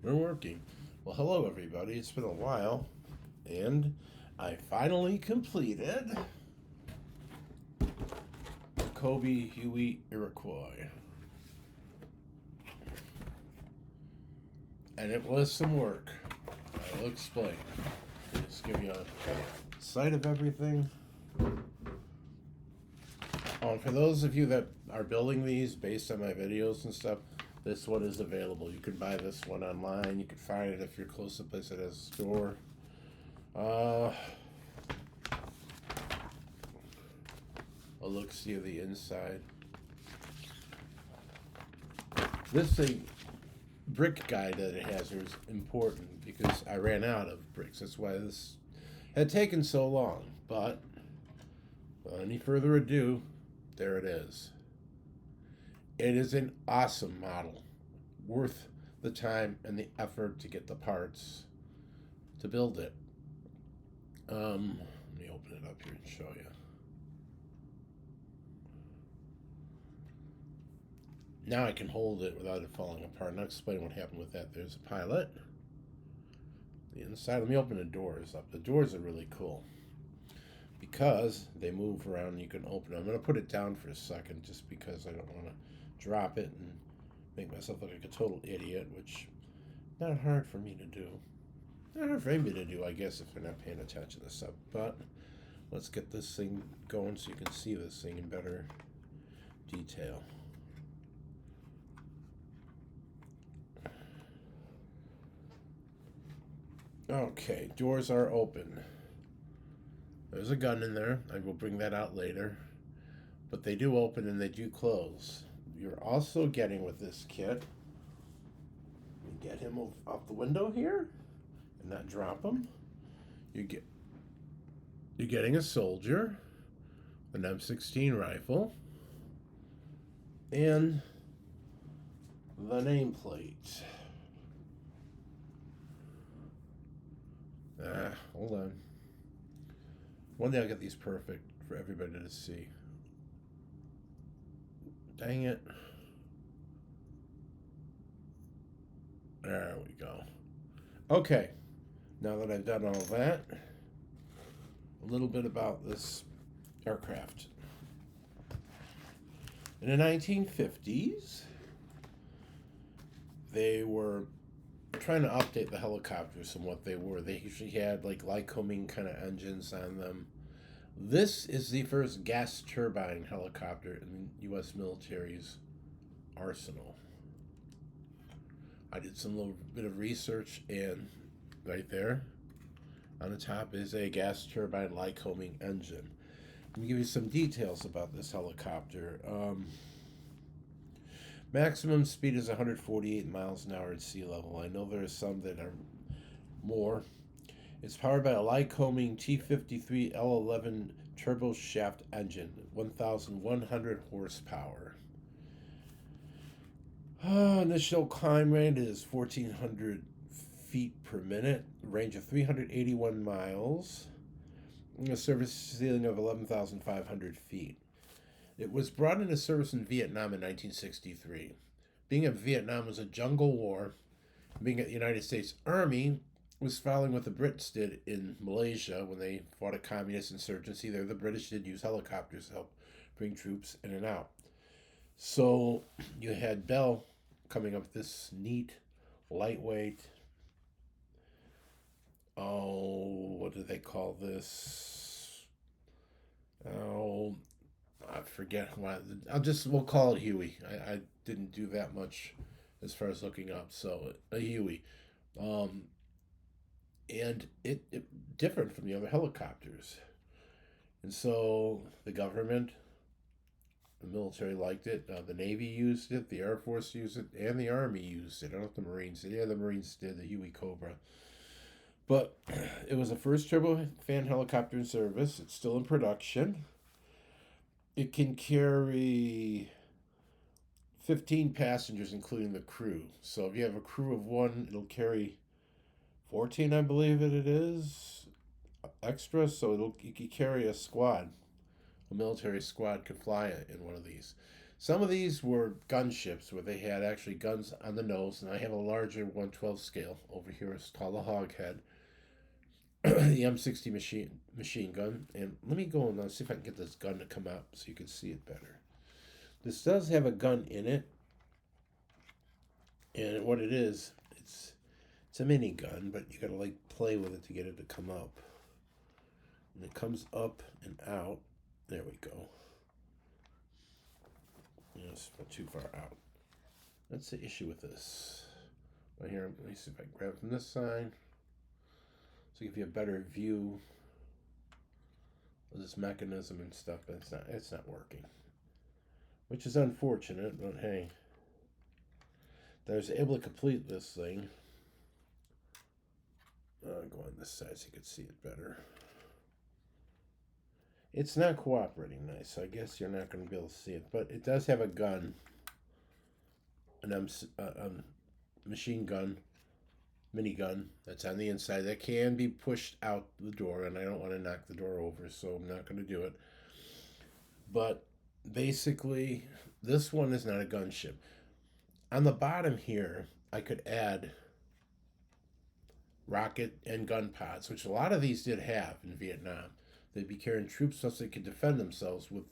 We're working. Well, hello, everybody. It's been a while, and I finally completed the Cobi Huey Iroquois. And it was some work. I will explain. Just give you a sight of everything. For those of you that are building these based on my videos and stuff, this one is available. You can buy this one online. You can find it if you're close to a place that has a store. A look-see of the inside. This thing, brick guide that it has here is important because I ran out of bricks. That's why this had taken so long. But without any further ado, there it is. It is an awesome model, worth the time and the effort to get the parts to build it. Let me open it up here and show you. Now I can hold it without it falling apart. And I'll explain what happened with that. There's a pilot. The inside, let me open the doors up. The doors are really cool because they move around and you can open them. I'm going to put it down for a second just because I don't want to drop it and make myself look like a total idiot, which not hard for me to do. Not hard for anybody to do, I guess, if they're not paying attention to stuff. But let's get this thing going so you can see this thing in better detail. Okay, doors are open. There's a gun in there. I will bring that out later. But they do open and they do close. You're also getting with this kit, you get him off the window here and not drop him. You're getting a soldier, an M16 rifle, and the nameplate. Hold on. One day I'll get these perfect for everybody to see. Dang it. There we go. Okay. Now that I've done all that, a little bit about this aircraft. In the 1950s, they were trying to update the helicopters from what they were. They usually had like Lycoming kind of engines on them. This is the first gas turbine helicopter in the U.S. military's arsenal. I did some little bit of research, and right there on the top is a gas turbine Lycoming engine. Let me give you some details about this helicopter. Maximum speed is 148 miles an hour at sea level. I know there are some that are more. It's powered by a Lycoming T53 L11 turboshaft engine, 1,100 horsepower. Initial climb rate is 1,400 feet per minute, range of 381 miles, and a service ceiling of 11,500 feet. It was brought into service in Vietnam in 1963. Being at Vietnam was a jungle war. Being at the United States Army was following what the Brits did in Malaysia when they fought a communist insurgency there. The British did use helicopters to help bring troops in and out. So you had Bell coming up with this neat, lightweight, what do they call this? I forget what. We'll call it Huey. I didn't do that much as far as looking up, so a Huey. And it different from the other helicopters. And so the government, the military liked it. The Navy used it, the Air Force used it, and the Army used it. I don't know if the Marines did. Yeah, the Marines did, the Huey Cobra. But it was the first turbofan helicopter in service. It's still in production. It can carry 15 passengers, including the crew. So if you have a crew of one, it'll carry 14, I believe it is, extra. So you can carry a squad. A military squad could fly in one of these. Some of these were gunships where they had actually guns on the nose, and I have a larger 112 scale over here. It's called a Hoghead, the M60 machine gun. And let me go and see if I can get this gun to come out so you can see it better. This does have a gun in it, and what it is, it's a mini gun, but you gotta like play with it to get it to come up. And it comes up and out. There we go. Yes, but too far out. That's the issue with this. Right here, let me see if I can grab it from this side. So give you a better view of this mechanism and stuff, but it's not working. Which is unfortunate, but hey. I was able to complete this thing. Go on this side so you can see it better. It's not cooperating nice, so I guess you're not going to be able to see it. But it does have a gun, a machine gun, minigun that's on the inside that can be pushed out the door, and I don't want to knock the door over, so I'm not going to do it. But basically, this one is not a gunship. On the bottom here, I could add rocket and gun pods, which a lot of these did have in Vietnam. They'd be carrying troops so they could defend themselves with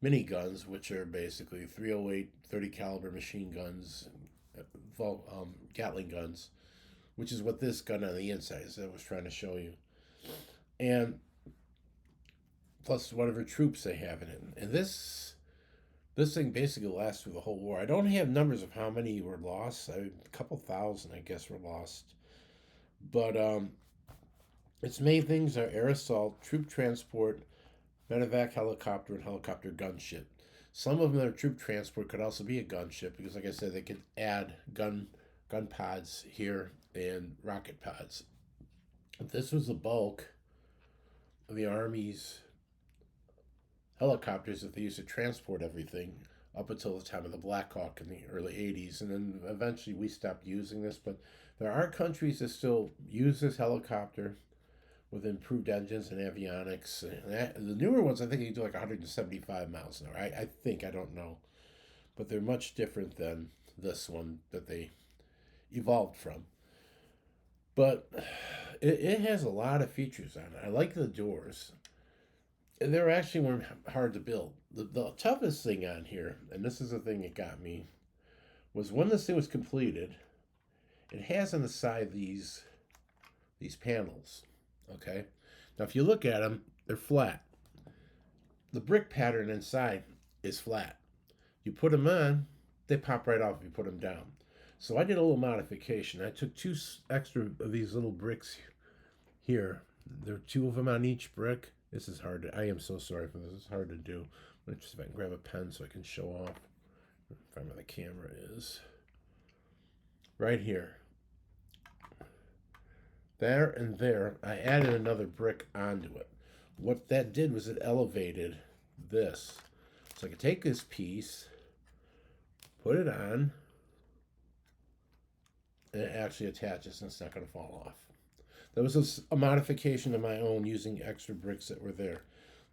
miniguns, which are basically 308 30 caliber machine guns, Gatling guns, which is what this gun on the inside is that I was trying to show you. And plus whatever troops they have in it. And this thing basically lasts through the whole war. I don't have numbers of how many were lost. A couple thousand, I guess, were lost. But its main things are air assault, troop transport, medevac helicopter, and helicopter gunship. Some of them that are troop transport could also be a gunship because, like I said, they could add gun pods here and rocket pods. This was the bulk of the Army's helicopters that they used to transport everything up until the time of the Black Hawk in the early 80s. And then eventually we stopped using this, but there are countries that still use this helicopter with improved engines and avionics. And the newer ones, I think they do like 175 miles an hour. I think, I don't know. But they're much different than this one that they evolved from. But it has a lot of features on it. I like the doors. They actually weren't hard to build. The toughest thing on here, and this is the thing that got me, was when this thing was completed, it has on the side these panels. Okay? Now if you look at them, they're flat. The brick pattern inside is flat. You put them on, they pop right off if you put them down. So I did a little modification. I took 2 extra of these little bricks here. There are 2 of them on each brick. This is hard. I am so sorry for this. It's hard to do. Let's just see if I can grab a pen so I can show off. Find where the camera is. Right here. There and there, I added another brick onto it. What that did was it elevated this. So I could take this piece, put it on, and it actually attaches and it's not going to fall off. That was a modification of my own using extra bricks that were there.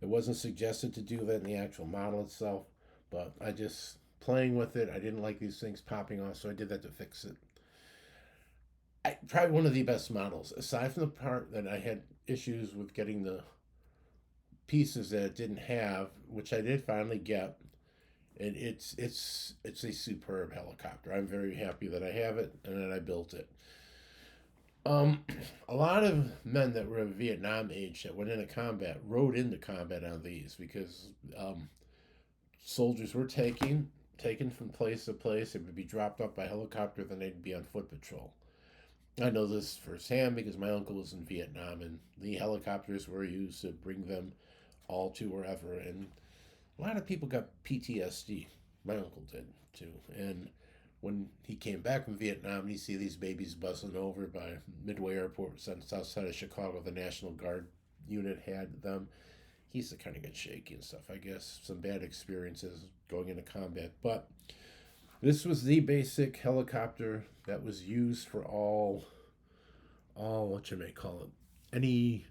It wasn't suggested to do that in the actual model itself, but I just playing with it. I didn't like these things popping off, so I did that to fix it. Probably one of the best models, aside from the part that I had issues with getting the pieces that it didn't have, which I did finally get. And it's a superb helicopter. I'm very happy that I have it and that I built it. A lot of men that were of Vietnam age that went into combat rode into combat on these because soldiers were taken from place to place. They would be dropped off by helicopter, then they'd be on foot patrol. I know this firsthand because my uncle was in Vietnam, and the helicopters were used to bring them all to wherever. And a lot of people got PTSD. My uncle did too. And when he came back from Vietnam, and you see these babies buzzing over by Midway Airport, south side of Chicago, the National Guard unit had them. He used to kind of get shaky and stuff. I guess some bad experiences going into combat. But this was the basic helicopter that was used for all what you may call it, any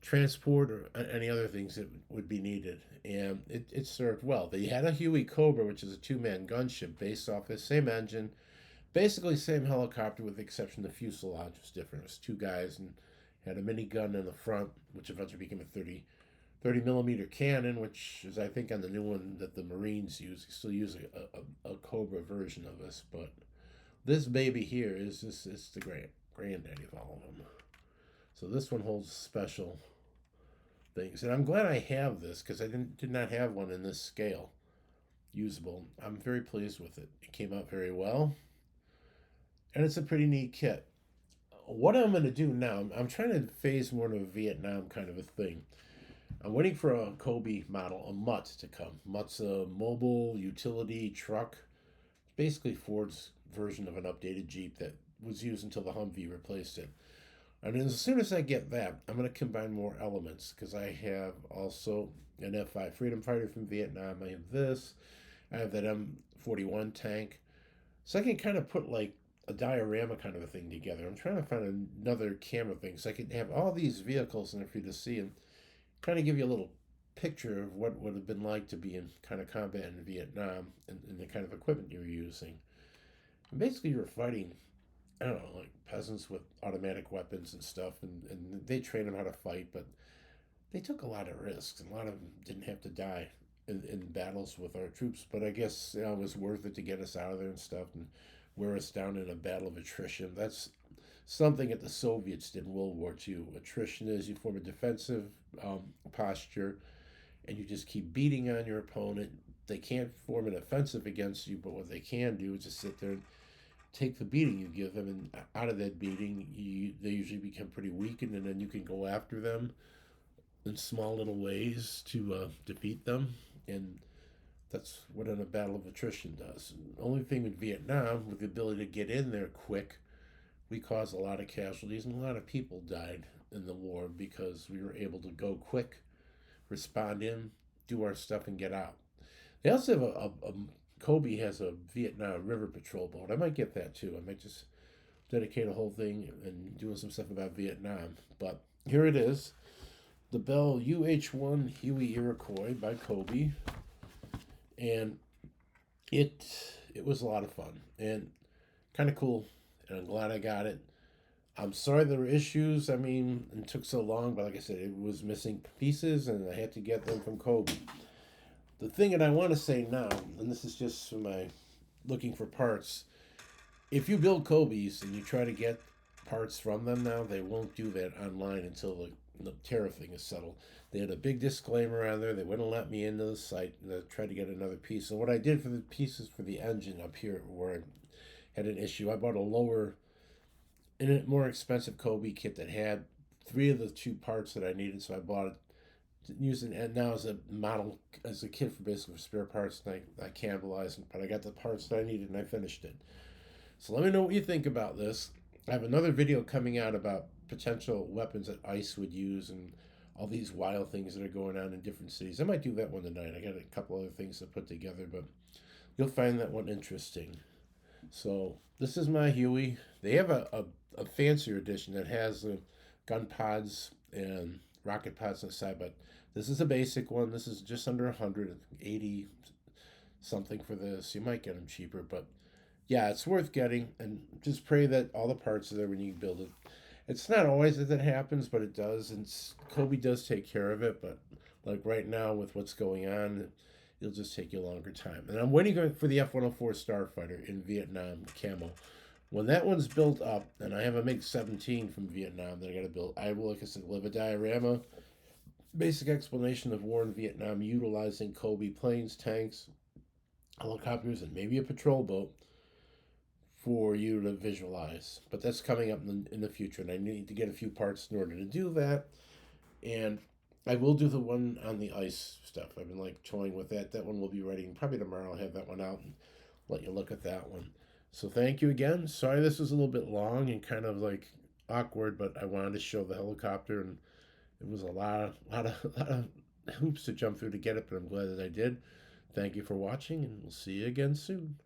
transport or any other things that would be needed. And it served well. They had a Huey Cobra, which is a two-man gunship based off the same engine, basically same helicopter with the exception the fuselage was different. It was two guys and had a minigun in the front, which eventually became a 30 millimeter cannon, which is I think on the new one that the Marines use. They still use a Cobra version of this, but this baby here is the granddaddy of all of them. So this one holds special things, and I'm glad I have this because I did not have one in this scale usable. I'm very pleased with it. It came out very well, and it's a pretty neat kit. What I'm going to do now, I'm trying to phase more to a Vietnam kind of a thing. I'm waiting for a Cobi model, a Mutt, to come. Mutt's a mobile utility truck, basically Ford's version of an updated Jeep that was used until the Humvee replaced it. And as soon as I get that, I'm going to combine more elements because I have also an F5 Freedom Fighter from Vietnam. I have this. I have that M41 tank. So I can kind of put like a diorama kind of a thing together. I'm trying to find another camera thing so I can have all these vehicles in there for you to see and kind of give you a little picture of what would have been like to be in kind of combat in Vietnam and the kind of equipment you were using. And basically, you were fighting, I don't know, like peasants with automatic weapons and stuff, and they trained them how to fight, but they took a lot of risks, and a lot of them didn't have to die in battles with our troops. But I guess it was worth it to get us out of there and stuff and wear us down in a battle of attrition. That's something that the Soviets did in World War II. Attrition is you form a defensive posture and you just keep beating on your opponent. They can't form an offensive against you, but what they can do is just sit there and take the beating you give them, and out of that beating, they usually become pretty weakened, and then you can go after them in small little ways to defeat them, and that's what a battle of attrition does. The only thing with Vietnam, with the ability to get in there quick, we caused a lot of casualties, and a lot of people died in the war because we were able to go quick, respond in, do our stuff, and get out. They also have a Cobi has a Vietnam River Patrol boat. I might get that too. I might just dedicate a whole thing and doing some stuff about Vietnam. But here it is, the Bell UH-1 Huey Iroquois by Cobi, and it was a lot of fun and kind of cool, and I'm glad I got it. I'm sorry there were issues. I mean, it took so long, but like I said, it was missing pieces, and I had to get them from Cobi. The thing that I want to say now, and this is just for my looking for parts, if you build Cobis and you try to get parts from them now, they won't do that online until the tariff thing is settled. They had a big disclaimer on there. They wouldn't let me into the site, and I tried to get another piece. So what I did for the pieces for the engine up here where I had an issue, I bought a lower and a more expensive Cobi kit that had three of the two parts that I needed. So I bought it using it now as a model, as a kit for basically spare parts, and I cannibalized it, but I got the parts that I needed and I finished it. So let me know what you think about this. I have another video coming out about potential weapons that ICE would use and all these wild things that are going on in different cities. I might do that one tonight. I got a couple other things to put together, but you'll find that one interesting. So this is my Huey. They have a fancier edition that has the gun pods and rocket pods on the side, but this is a basic one. This is just under 180 something for this. You might get them cheaper, but yeah, it's worth getting, and just pray that all the parts are there when you build it. It's not always that happens, but it does, and Cobi does take care of it, but like right now with what's going on, it'll just take you a longer time. And I'm waiting for the F-104 Starfighter in Vietnam camo. When that one's built up, and I have a MiG-17 from Vietnam that I got to build, I will, like I said, live a diorama, basic explanation of war in Vietnam utilizing Cobi planes, tanks, helicopters, and maybe a patrol boat for you to visualize. But that's coming up in the future, and I need to get a few parts in order to do that. And I will do the one on the ice stuff. I've been like toying with that. That one will be ready, and probably tomorrow I'll have that one out and let you look at that one. So thank you again. Sorry this was a little bit long and kind of like awkward, but I wanted to show the helicopter, and it was a lot of hoops to jump through to get it, but I'm glad that I did. Thank you for watching, and we'll see you again soon.